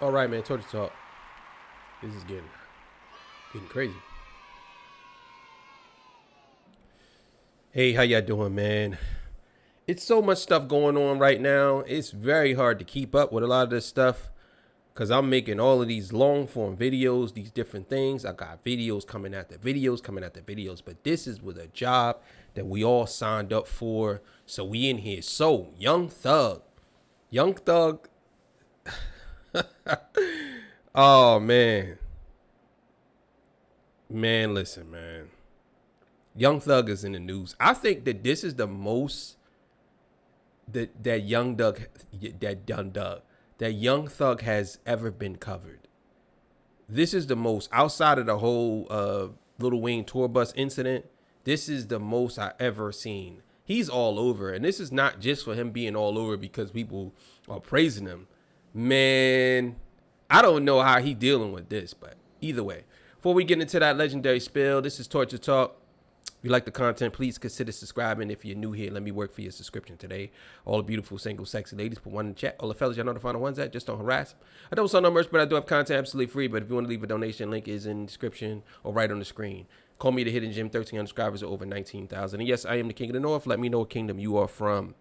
All right, man. Torture talk. This is getting crazy. Hey, how y'all doing, man? It's so much stuff going on right now. It's very hard to keep up with a lot of this stuff because I'm making all of these long form videos, these different things. I got videos coming after videos, but this is with a job that we all signed up for. So we in here. So Young Thug. Oh man, listen, man. Young Thug is in the news. I think that this is the most that Young Thug has ever been covered. This is the most outside of the whole Lil Wayne tour bus incident. This is the most I ever seen. He's all over, and this is not just for him being all over because people are praising him. Man, I don't know how he dealing with this, but either way. Before we get into that legendary spill, this is Torture Talk. If you like the content, please consider subscribing. If you're new here, let me work for your subscription today. All the beautiful, single, sexy ladies, put one in the chat. All the fellas, y'all know the final ones at. Just don't harass. I don't sell no merch, but I do have content absolutely free. But if you want to leave a donation, link is in the description or right on the screen. Call me the Hidden Gem. 1,300 subscribers are over 19,000. And yes, I am the King of the North. Let me know what kingdom you are from.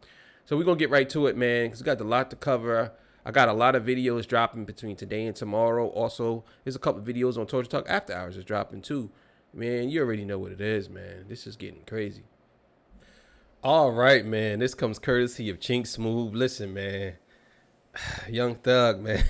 So we're going to get right to it, man, because we got a lot to cover. I got a lot of videos dropping between today and tomorrow. Also, there's a couple of videos on Torture Talk After Hours is dropping too. Man, you already know what it is, man. This is getting crazy. All right, man. This comes courtesy of Chink Smooth. Listen, man. Young Thug, man.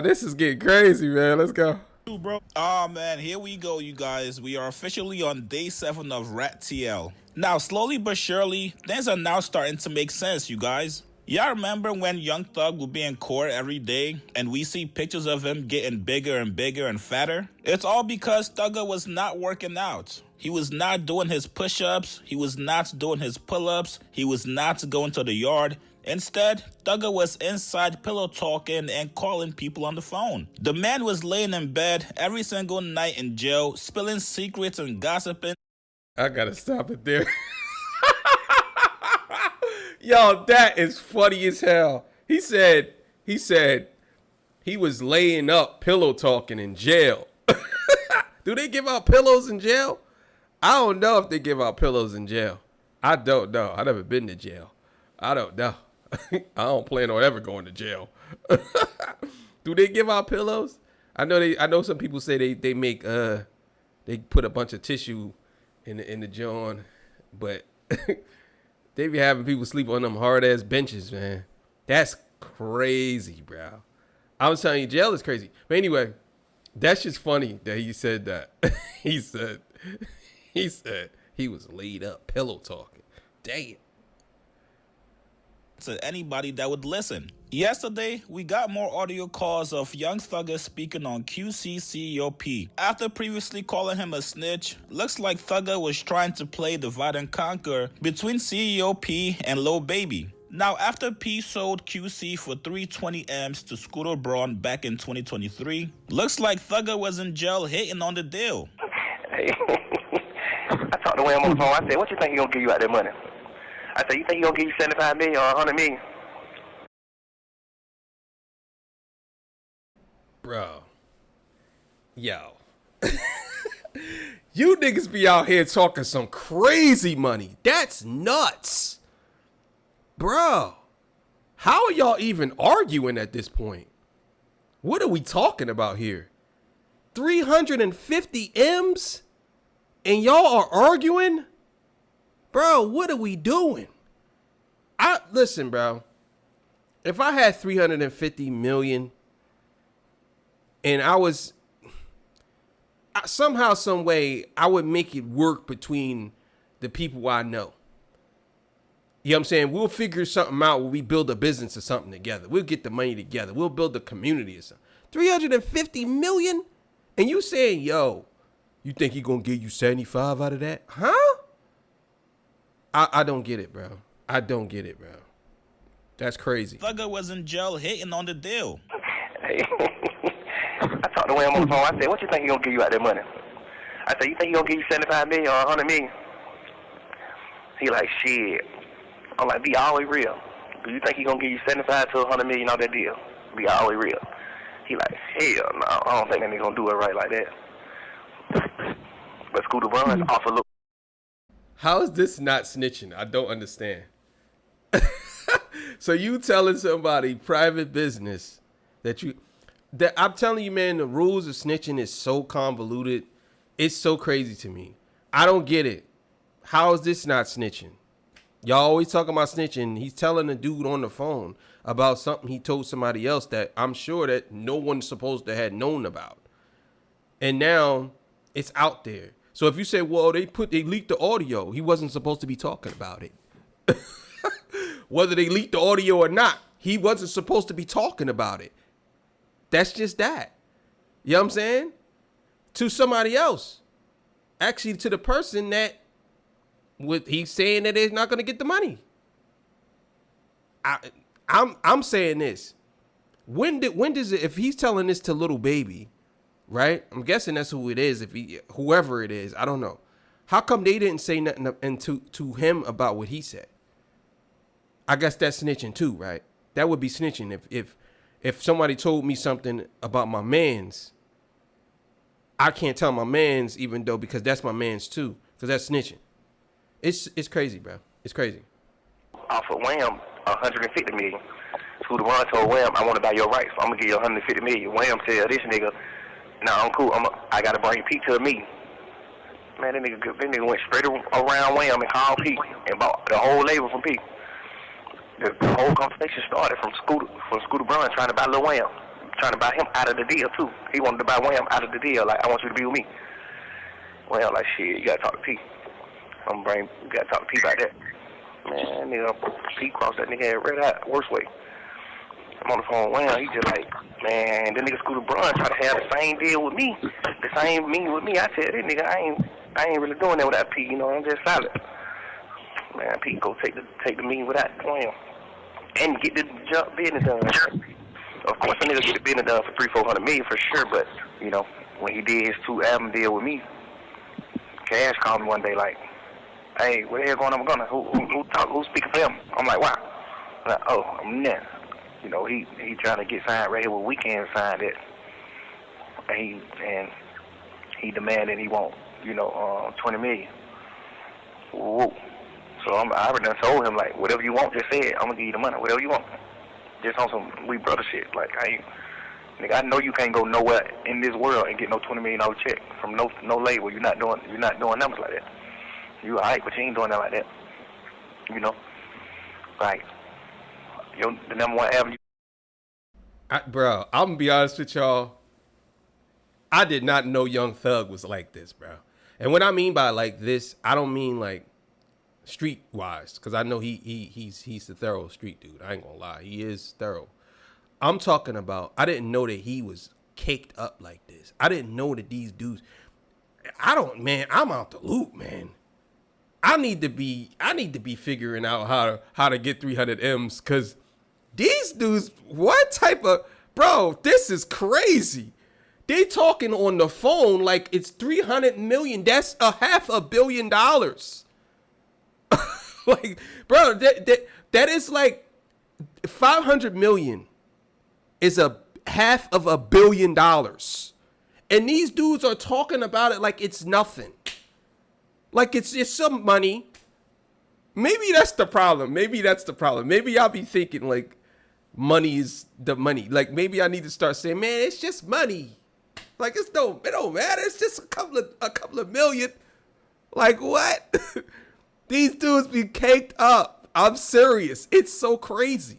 This is getting crazy, man. Let's go. Bro. Oh man, here we go, you guys. We are officially on day 7 of Rat TL. Now, slowly but surely, things are now starting to make sense, you guys. Y'all remember when Young Thug would be in court every day and we see pictures of him getting bigger and bigger and fatter? It's all because Thugger was not working out. He was not doing his push-ups. He was not doing his pull-ups. He was not going to the yard. Instead, Thugger was inside pillow talking and calling people on the phone. The man was laying in bed every single night in jail, spilling secrets and gossiping. I gotta stop it there. Yo, that is funny as hell. He said he was laying up pillow talking in jail. Do they give out pillows in jail? I don't know if they give out pillows in jail. I don't know. I've never been to jail. I don't know. I don't plan on ever going to jail. Do they give out pillows? I know some people say they make they put a bunch of tissue in the joint, but they be having people sleep on them hard ass benches, man. That's crazy, bro. I was telling you, jail is crazy. But anyway, that's just funny that he said that. he said he was laid up pillow talking. Damn. To anybody that would listen. Yesterday, we got more audio calls of Young Thugger speaking on QCCOP. After previously calling him a snitch, looks like Thugger was trying to play divide and conquer between CEOP and Lil Baby. Now, after P sold QC for 320 M's to Scooter Braun back in 2023, looks like Thugger was in jail hating on the deal. Hey, I talked to Wham on the phone. I said, what you think he gonna give you out that money? I said, you think he gonna give you 75 million or 100 million? Bro. Yo. You niggas be out here talking some crazy money. That's nuts. Bro. How are y'all even arguing at this point? What are we talking about here? 350 M's? And y'all are arguing? Bro, what are we doing? Listen, bro. If I had 350 million and somehow, some way, I would make it work between the people I know. You know what I'm saying? We'll figure something out when we build a business or something together. We'll get the money together. We'll build a community or something. 350 million? And you saying, yo, you think he gonna give you 75 out of that? Huh? I don't get it, bro. I don't get it, bro. That's crazy. Thugger was in jail hating on the deal. Hey, I talked to Wham on the phone. I said, what you think he gonna give you out that money? I said, you think he gonna give you 75 million or 100 million? He like, shit. I'm like, be always real. Do you think he gonna give you 75 to 100 million on that deal? Be all the way real. He like, hell no, I don't think that nigga gonna do it right like that. But Scooter Braun's off a little. How is this not snitching? I don't understand. So you telling somebody private business that I'm telling you, man, the rules of snitching is so convoluted. It's so crazy to me. I don't get it. How is this not snitching? Y'all always talking about snitching. He's telling a dude on the phone about something he told somebody else that I'm sure that no one's supposed to have known about. And now it's out there. So if you say, well, they leaked the audio, he wasn't supposed to be talking about it. Whether they leaked the audio or not, he wasn't supposed to be talking about it. That's just that. You know what I'm saying? To somebody else. Actually, to the person that he's saying that they're not going to get the money. I'm saying this. When does it, if he's telling this to little baby, right? I'm guessing that's who it is. Whoever it is, I don't know. How come they didn't say nothing to him about what he said? I guess that's snitching too, right? That would be snitching if somebody told me something about my mans. I can't tell my mans even though because that's my mans too, because that's snitching. It's crazy, bro. It's crazy. Off of Wham, 150 million. Scooter Braun told Wham, I want to buy your rights. I'm gonna give you 150 million. Wham tell this nigga, nah, I'm cool. I gotta bring Pete to me. Man, that nigga went straight around Wham and called Pete and bought the whole label from Pete. The whole conversation started from Scooter Braun trying to buy Lil Wham, trying to buy him out of the deal too. He wanted to buy Wham out of the deal. Like, I want you to be with me. Wham like, shit, you gotta talk to Pete. You gotta talk to Pete about that. Man, nigga, Pete crossed that nigga head right out, worst way. I'm on the phone with Wham, he just like, man, that nigga Scooter Braun try to have the same deal with me, the same meaning with me. I tell that nigga, I ain't really doing that without Pete, you know, I'm just solid. Man, Pete go take the meeting without Wham. And get the business done. Of course, a nigga get the business done for $300-400 million for sure. But you know, when he did his 2-album deal with me, Cash called me one day like, "Hey, what the hell going on with Gunna? Who's speaking for him?" I'm like, "Wow." I'm like, "Oh, I'm there." You know, he trying to get signed right here with Weeknd signed it, and he demanded he want $20 million. Whoa. So I already done told him, like, whatever you want, just say it. I'm going to give you the money, whatever you want. Just on some we brother shit. Like, I know you can't go nowhere in this world and get no $20 million check from no label. You're not doing numbers like that. You all right, but you ain't doing that like that. You know? Like, the number one avenue. Bro, I'm going to be honest with y'all. I did not know Young Thug was like this, bro. And what I mean by like this, I don't mean like street wise, because I know he's the thorough street dude. I ain't gonna lie, he is thorough. I'm talking about, I didn't know that he was caked up like this. I didn't know that these dudes. I'm out the loop, man. I need to be figuring out how to get 300 M's, because these dudes, what type of, bro, this is crazy. They talking on the phone like it's 300 million. That's $500 million. Like, bro, that is like 500 million is $500 million. And these dudes are talking about it like it's nothing. Like it's some money. Maybe that's the problem. Maybe y'all be thinking like money is the money. Like maybe I need to start saying, man, it's just money. Like it don't matter. It's just a couple of million. Like what? These dudes be caked up. I'm serious. It's so crazy.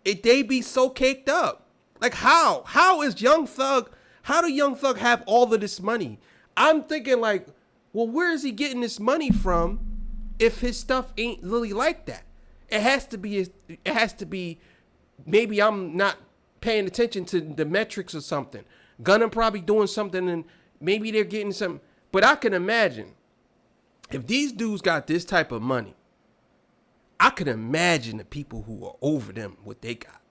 They be so caked up. Like how? How is Young Thug? How do Young Thug have all of this money? I'm thinking like, well, where is he getting this money from if his stuff ain't really like that? It has to be maybe I'm not paying attention to the metrics or something. Gunna probably doing something and maybe they're getting some, but I can imagine if these dudes got this type of money, I could imagine the people who are over them, what they got.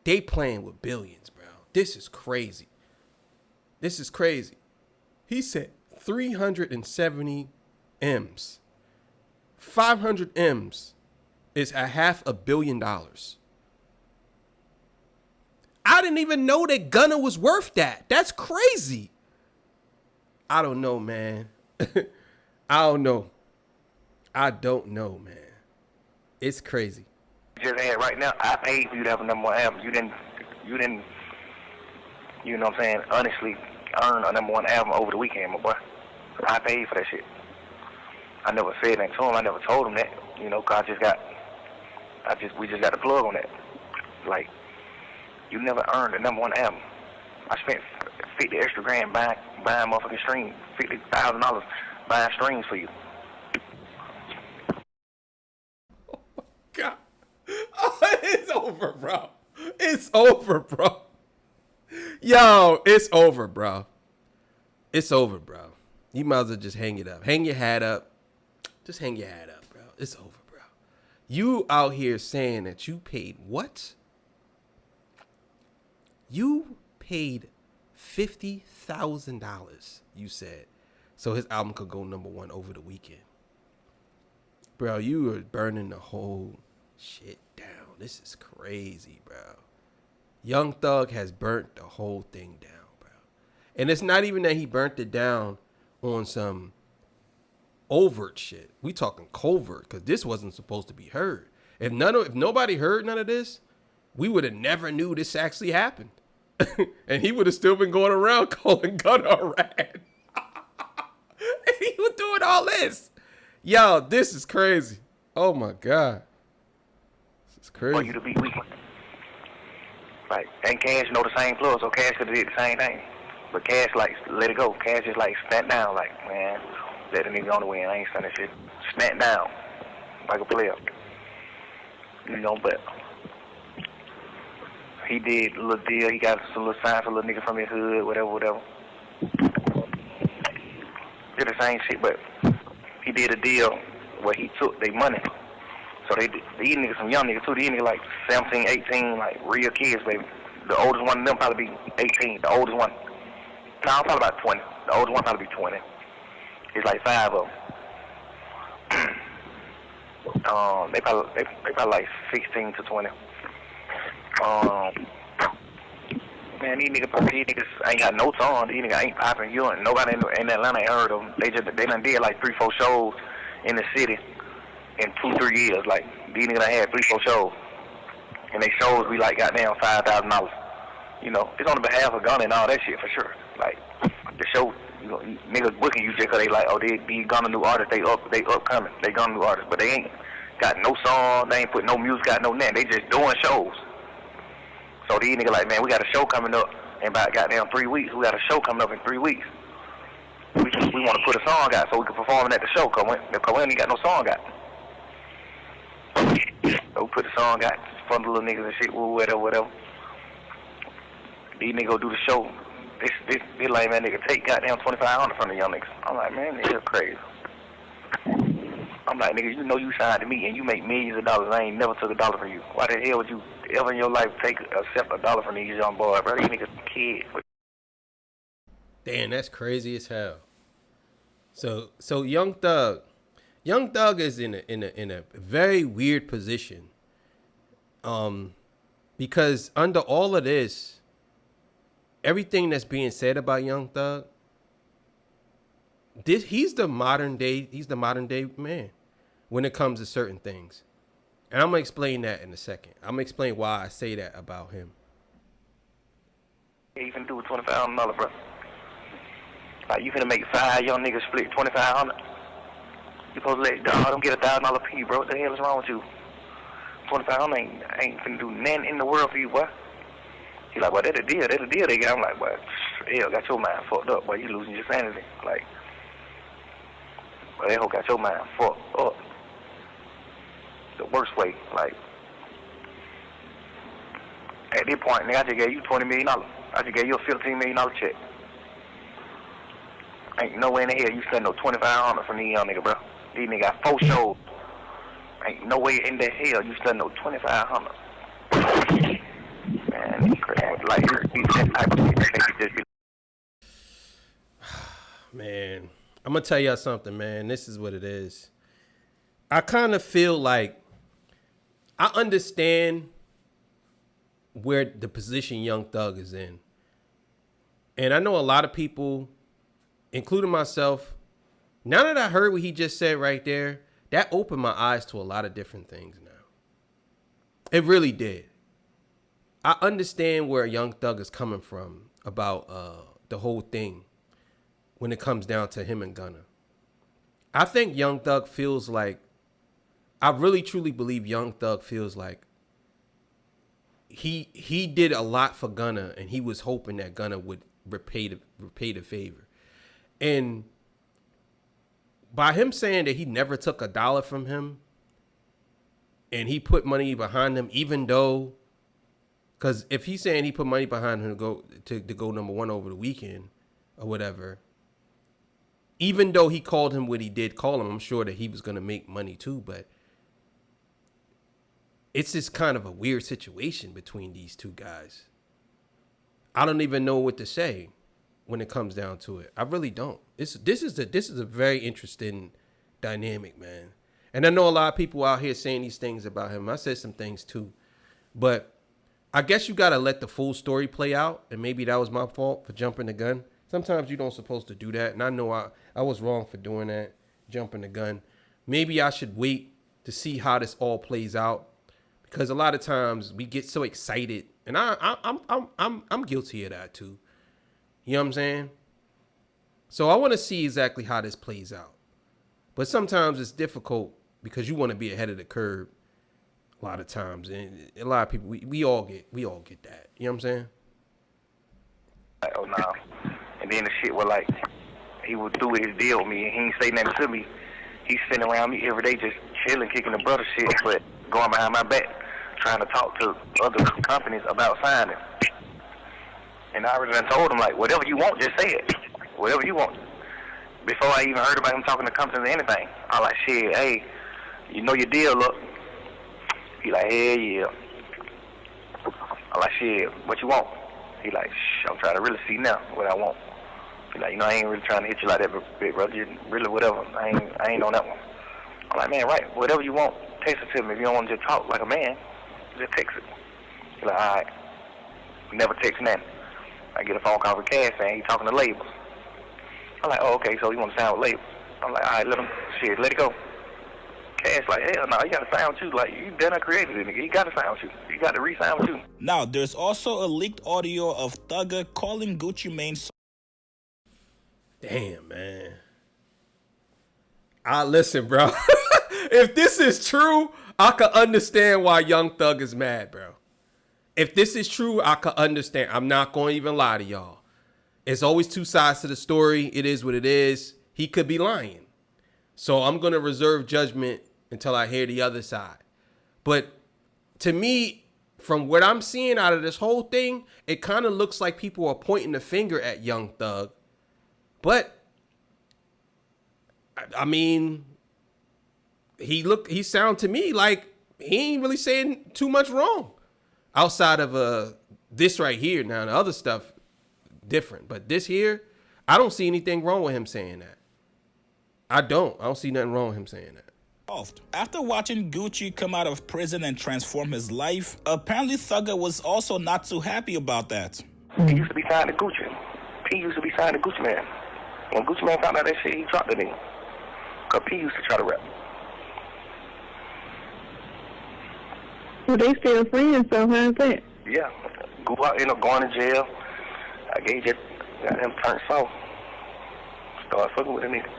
They playing with billions, bro. This is crazy. He said 370 M's. 500 M's is a $500 million. I didn't even know that Gunna was worth that. That's crazy. I don't know, man. I don't know. I don't know, man. It's crazy. Just had right now, I paid for you to have a number one album. You didn't, you know what I'm saying, honestly earn a number one album over the weekend, my boy. I paid for that shit. I never said that to him. I never told him that, you know, cause we just got the plug on that. Like, you never earned a number one album. I spent 50 extra grand buying motherfucking streams, $50,000 buying streams for you. God. Oh, it's over, bro. It's over, bro. Yo, it's over, bro. It's over, bro. You might as well just hang it up. Hang your hat up. Just hang your hat up, bro. It's over, bro. You out here saying that you paid what? You paid $50,000, you said, so his album could go number one over the weekend. Bro, you are burning the whole shit down. This is crazy, bro. Young Thug has burnt the whole thing down, bro. And it's not even that he burnt it down on some overt shit. We talking covert, because this wasn't supposed to be heard. If nobody heard none of this, we would have never knew this actually happened. And he would have still been going around calling Gunna a rat. And he was doing all this. Yo, this is crazy. Oh my God. This is crazy. For you to be weak. Like, and Cash know the same plug, so Cash could have did the same thing. But Cash, like, let it go. Cash just, like, snap down, like, man, let the nigga on the win. I ain't saying that shit. Snap down. Like a player. You know, but he did a little deal. He got some little signs for a little nigga from his hood, whatever. Did the same shit, but he did a deal where he took their money. So these niggas, some young niggas too. These niggas like 17, 18, like real kids, baby. The oldest one of them probably be 18. The oldest one, no, probably about 20. The oldest one probably be 20. It's like 5 of them. They probably like 16 to 20. Man, these niggas ain't got no song. These niggas ain't popping. Nobody in Atlanta ain't heard of them. They done did like 3-4 shows in the city in 2-3 years. Like, these niggas done had 3-4 shows. And they shows be like goddamn $5,000. You know, it's on the behalf of Gunna and all that shit for sure. Like, the show, you know, niggas booking you just cause they like, oh, these Gunna new artists, they upcoming. They Gunna new artists. But they ain't got no song, they ain't put no music out, no nothing. They just doing shows. So these niggas like, man, we got a show coming up in about goddamn 3 weeks. We got a show coming up in 3 weeks. We want to put a song out so we can perform it at the show because we ain't got no song out. So we put the song out for the little niggas and shit, whatever. These niggas go do the show. This lame man nigga take goddamn $2,500 from the young niggas. I'm like, man, nigga crazy. I'm like, nigga, you know you signed to me and you make millions of dollars. I ain't never took $1 from you. Why the hell would you ever in your life accept $1 from these young boys, bro? These niggas kids. Damn, that's crazy as hell. So Young Thug is in a very weird position. Because under all of this, everything that's being said about Young Thug, he's the modern day man when it comes to certain things. And I'm gonna explain that in a second. I'm gonna explain why I say that about him. You finna do with $2,500, bro. Like, you finna make 5 young niggas split $2,500. You supposed to let them get $1,000 fee, bro. What the hell is wrong with you? $2,500 ain't finna do nothing in the world for you, boy. He like, well, that's a deal they got. I'm like, boy, hell, got your mind fucked up, boy. You losing your sanity. Like, boy, that hoe got your mind fucked up. The worst way. Like, at this point, nigga, I just gave you $20 million. I just gave you a $15 million check. Ain't no way in the hell you spend no $2,500 from these young nigga, bro. These niggas got 4 shows. Ain't no way in the hell you spend no $2,500. Man, it's crazy. Like, that type of shit make it just be. Man, I'm gonna tell y'all something, man. This is what it is. I kind of feel like I understand where the position Young Thug is in. And I know a lot of people, including myself, now that I heard what he just said right there, that opened my eyes to a lot of different things now. It really did. I understand where Young Thug is coming from about the whole thing when it comes down to him and Gunna. I think Young Thug feels like, I really truly believe Young Thug feels like he did a lot for Gunna, and he was hoping that Gunna would repay the favor. And by him saying that he never took a dollar from him and he put money behind him, even though, because if he's saying he put money behind him to go number one over the weekend or whatever, even though he called him what he did call him, I'm sure that he was going to make money too. But it's just kind of a weird situation between these two guys. I don't even know what to say when it comes down to it. I really don't. This is a very interesting dynamic, man. And I know a lot of people out here saying these things about him. I said some things too. But I guess you got to let the full story play out. And maybe that was my fault for jumping the gun. Sometimes you don't supposed to do that. And I know I was wrong for doing that, jumping the gun. Maybe I should wait to see how this all plays out. Because a lot of times we get so excited. And I'm guilty of that too. You know what I'm saying? So I want to see exactly how this plays out. But sometimes it's difficult because you want to be ahead of the curve a lot of times. And a lot of people, we all get that. You know what I'm saying? Like, oh, no. And then the shit was like, he would do his deal with me, and he ain't say nothing to me. He's sitting around me every day just chilling, kicking the brother shit, but going behind my back, trying to talk to other companies about signing. And I already told him, like, whatever you want, just say it. Whatever you want. Before I even heard about him talking to companies or anything, I was like, shit, hey, you know your deal, look. He like, hell yeah. I like, shit, what you want? He like, shh, I'm trying to really see now what I want. He like, you know, I ain't really trying to hit you like that, big brother. Just really whatever. I ain't on that one. I'm like, man, right, whatever you want, text it to me. If you don't want to just talk like a man, just text it. He like, all right. Never text nothing. I get a phone call with Cass saying he's talking to labels. I'm like, oh, okay, so you want to sign with labels? I'm like, all right, let it go. Cash like, hell no, you got to sign with you. Like, you done created it, nigga. You got to sign with you. You got to re-sign with you. Now, there's also a leaked audio of Thugger calling Gucci Mane. Damn, man. Listen, bro. If this is true, I could understand why Young Thug is mad, bro. If this is true, I could understand. I'm not going to even lie to y'all. It's always two sides to the story. It is what it is. He could be lying. So I'm going to reserve judgment until I hear the other side. But to me, from what I'm seeing out of this whole thing, it kind of looks like people are pointing the finger at Young Thug. But, I mean, he sound to me like he ain't really saying too much wrong. Outside of this right here. Now, the other stuff, different. But this here, I don't see anything wrong with him saying that. I don't see nothing wrong with him saying that. After watching Gucci come out of prison and transform his life, apparently Thugger was also not too happy about that. He used to be signed to Gucci. P used to be signed to Gucci Man. When Gucci Man found out that shit, he dropped it in. Because P used to try to rap. Well, they still friends, so how's that? Yeah. Ended up going to jail. I gave just got him turned soft. Started fucking with a nigga.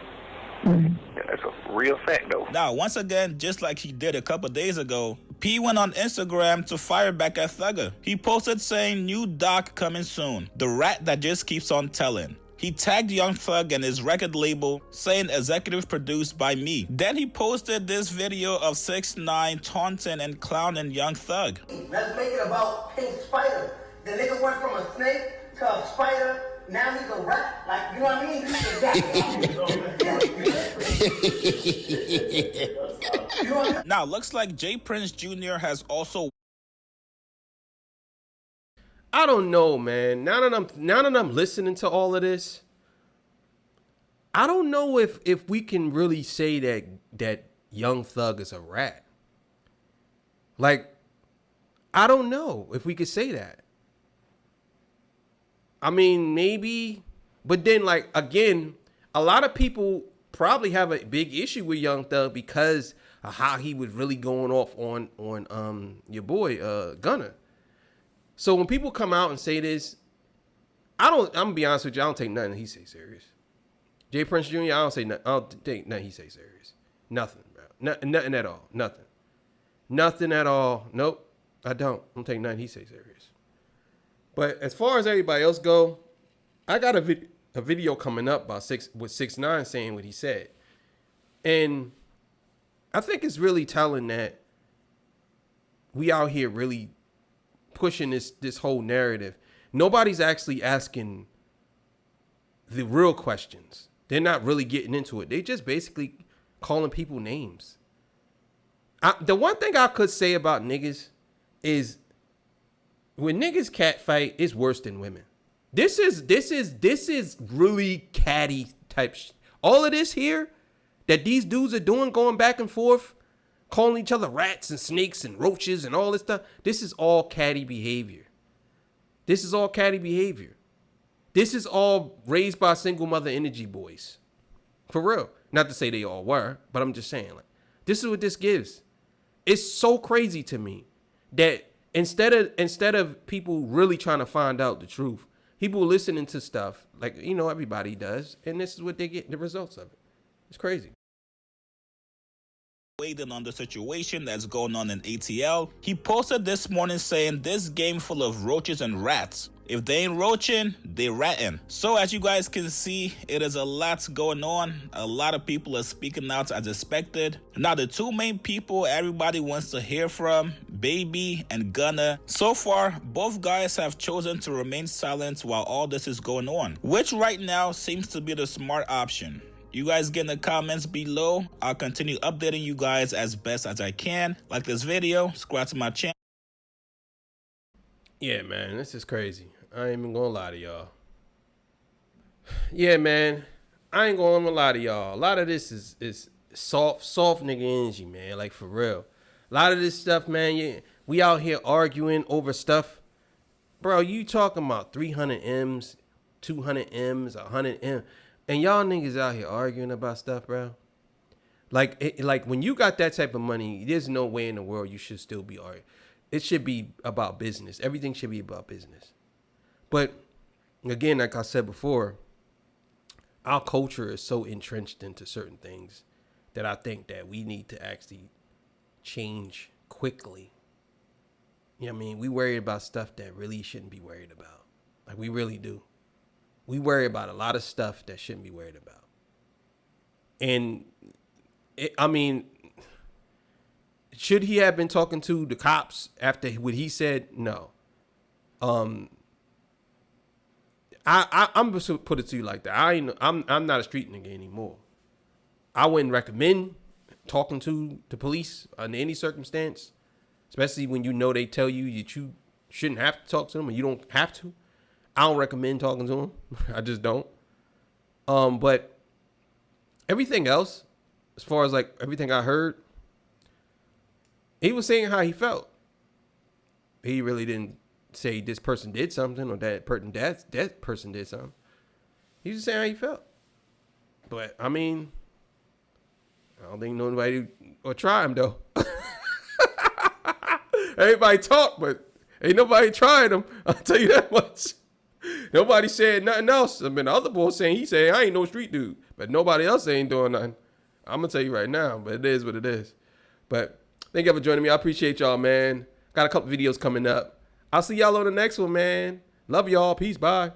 Mm-hmm. Yeah, that's a real fact, though. Now, once again, just like he did a couple days ago, P went on Instagram to fire back at Thugger. He posted saying, new doc coming soon. The rat that just keeps on telling. He tagged Young Thug and his record label, saying executive produced by me. Then he posted this video of 6ix9ine taunting and clowning Young Thug. Let's make it about Pink Spider. The nigga went from a snake to a spider. Now he's a rat. Like, you know what I mean? Exactly. Now, looks like J Prince Jr. has also... I don't know, man. Now that I'm listening to all of this, I don't know if we can really say that Young Thug is a rat. Like, I don't know if we could say that. I mean, maybe, but then like again, a lot of people probably have a big issue with Young Thug because of how he was really going off on your boy Gunna. So when people come out and say this, I'm gonna be honest with you, I don't take nothing he say serious. Jay Prince Jr., I don't take nothing he say serious. Nothing, bro. Nothing at all. Nothing. Nothing at all. Nope. I don't take nothing he say serious. But as far as everybody else go, I got a video coming up about 6ix9ine saying what he said. And I think it's really telling that we out here really pushing this whole narrative. Nobody's actually asking the real questions. They're not really getting into it. They just basically calling people names. The one thing I could say about niggas is when niggas cat fight, it's worse than women. This is really catty type shit. All of this here that these dudes are doing, going back and forth, calling each other rats and snakes and roaches and all this stuff. This is all catty behavior. This is all catty behavior. This is all raised by single mother energy boys. For real. Not to say they all were, but I'm just saying, like, this is what this gives. It's so crazy to me that instead of people really trying to find out the truth, people listening to stuff like, you know, everybody does, and this is what they get, the results of it. It's crazy. Waiting on the situation that's going on in ATL. He posted this morning saying this game full of roaches and rats. If they ain't roaching, they ratting. So as you guys can see, it is a lot going on. A lot of people are speaking out as expected. Now the two main people everybody wants to hear from, Baby and Gunna. So far, both guys have chosen to remain silent while all this is going on, which right now seems to be the smart option. You guys get in the comments below. I'll continue updating you guys as best as I can. Like this video, subscribe to my channel. Yeah, man, this is crazy. I ain't even gonna lie to y'all. Yeah, man, I ain't gonna lie to y'all. A lot of this is soft nigga energy, man. Like, for real. A lot of this stuff, man, yeah, we out here arguing over stuff. Bro, you talking about 300 M's, 200 M's, 100 M's. And y'all niggas out here arguing about stuff, bro. Like, like when you got that type of money, there's no way in the world you should still be arguing. It should be about business. Everything should be about business. But again, like I said before, our culture is so entrenched into certain things that I think that we need to actually change quickly. You know what I mean? We worry about stuff that really shouldn't be worried about. Like, we really do. We worry about a lot of stuff that shouldn't be worried about. And, I mean, should he have been talking to the cops after what he said? No. I'm just gonna put it to you like that. I'm not a street nigga anymore. I wouldn't recommend talking to the police under any circumstance, especially when you know they tell you that you shouldn't have to talk to them and you don't have to. I don't recommend talking to them. I just don't. But everything else, as far as like everything I heard, he was saying how he felt. He really didn't say this person did something or that person did something. He was saying how he felt. But I mean, I don't think nobody will try him though. Everybody talk, but ain't nobody trying him. I'll tell you that much. Nobody said nothing else. I mean, the other boy saying, he said, I ain't no street dude, but nobody else ain't doing nothing. I'm gonna tell you right now, but it is what it is. But thank you for joining me. I appreciate y'all, man. Got a couple videos coming up. I'll see y'all on the next one, man. Love y'all. Peace. Bye.